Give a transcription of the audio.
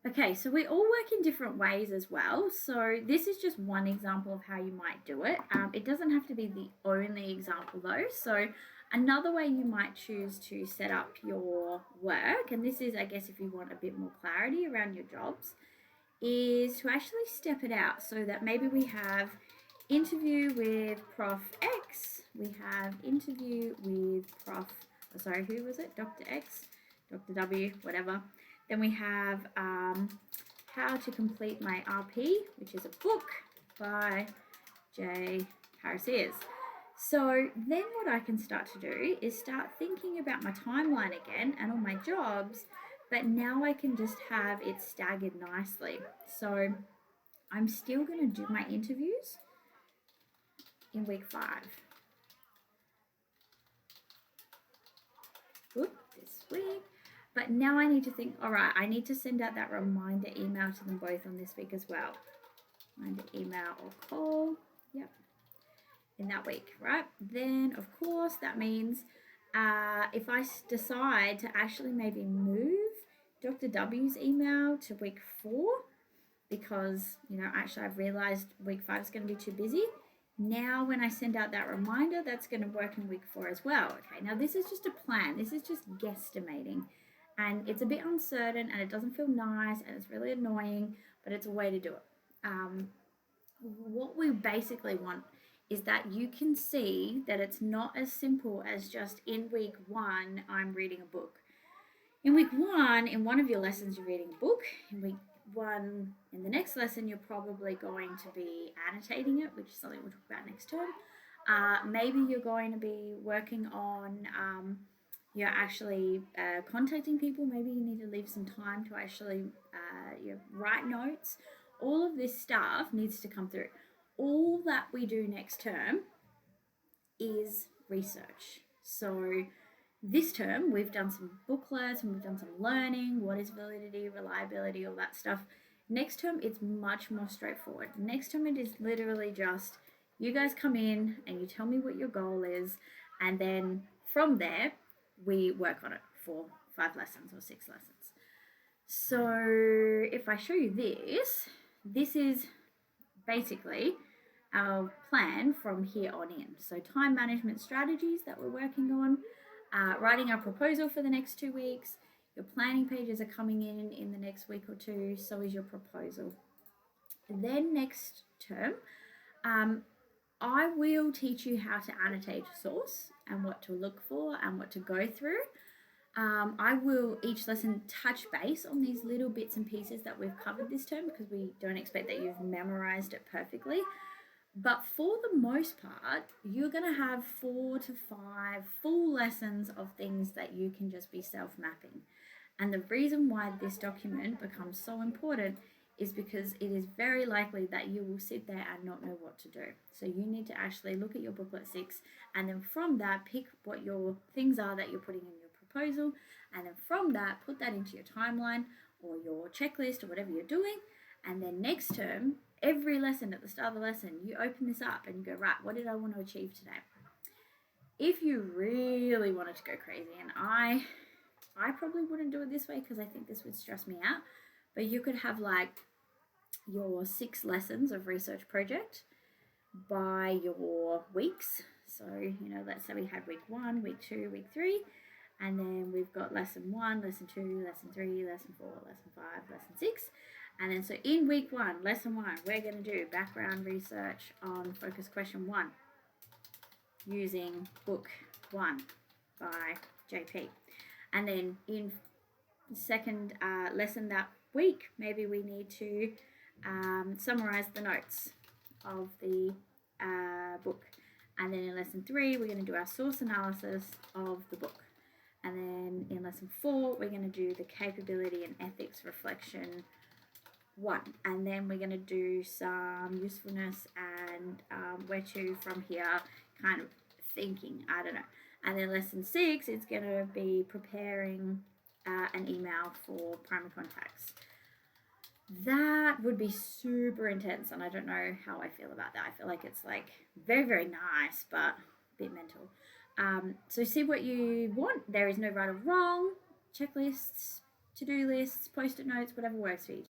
Okay, so we all work in different ways as well. So this is just one example of how you might do it. It doesn't have to be the only example though. So another way you might choose to set up your work, and this is, I guess, if you want a bit more clarity around your jobs, is to actually step it out so that maybe we have interview with Prof X, we have interview with who was it? Dr. X, Dr. W, whatever. Then we have How to Complete My RP, which is a book by J. Harris. So then what I can start to do is start thinking about my timeline again and all my jobs, but now I can just have it staggered nicely. So I'm still going to do my interviews in week 5. This week. But now I need to think, all right, I need to send out that reminder email to them both on this week as well. Reminder email or call. Yep. In that week, right? Then, of course, that means if I decide to actually maybe move Dr. W's email to week 4, because, actually I've realized week 5 is going to be too busy. Now, when I send out that reminder, that's going to work in week 4 as well. Okay, now this is just a plan. This is just guesstimating. And it's a bit uncertain and it doesn't feel nice and it's really annoying, but it's a way to do it. What we basically want is that you can see that it's not as simple as just in week 1, I'm reading a book. In week 1, in one of your lessons, you're reading a book. In week 1, in the next lesson, you're probably going to be annotating it, which is something we'll talk about next term. Maybe you're going to be working on you're actually contacting people. Maybe you need to leave some time to actually write notes. All of this stuff needs to come through. All that we do next term is research. So this term, we've done some booklets and we've done some learning, what is validity, reliability, all that stuff. Next term, it's much more straightforward. Next term, it is literally just you guys come in and you tell me what your goal is, and then from there, we work on it for 5 lessons or 6 lessons. So if I show you this is basically our plan from here on in. So time management strategies that we're working on, writing our proposal for the next 2 weeks. Your planning pages are coming in the next week or 2, so is your proposal. And then next term, I will teach you how to annotate a source and what to look for and what to go through. I will each lesson touch base on these little bits and pieces that we've covered this term, because we don't expect that you've memorized it perfectly. But for the most part, you're going to have 4 to 5 full lessons of things that you can just be self-mapping. And the reason why this document becomes so important is because it is very likely that you will sit there and not know what to do. So you need to actually look at your booklet 6, and then from that, pick what your things are that you're putting in your proposal, and then from that, put that into your timeline or your checklist or whatever you're doing. And then next term, every lesson, at the start of the lesson, you open this up and you go, right, what did I want to achieve today? If you really wanted to go crazy, and I probably wouldn't do it this way because I think this would stress me out, but you could have like your 6 lessons of research project by your weeks. So, let's say we had week 1, week 2, week 3, and then we've got lesson 1, lesson 2, lesson 3, lesson 4, lesson 5, lesson 6. And then so in week 1, lesson 1, we're going to do background research on focus question 1 using book 1 by JP. And then in second lesson that week, maybe we need to summarize the notes of the book. And then in lesson 3, we're going to do our source analysis of the book. And then in lesson 4, we're going to do the capability and ethics reflection 1. And then we're going to do some usefulness and where to from here kind of thinking, I don't know. And then lesson 6, it's going to be preparing an email for primary contacts. That would be super intense, and I don't know how I feel about that. I feel like it's like very, very nice, but a bit mental. So see what you want. There is no right or wrong. Checklists to-do lists, post-it notes, whatever works for you.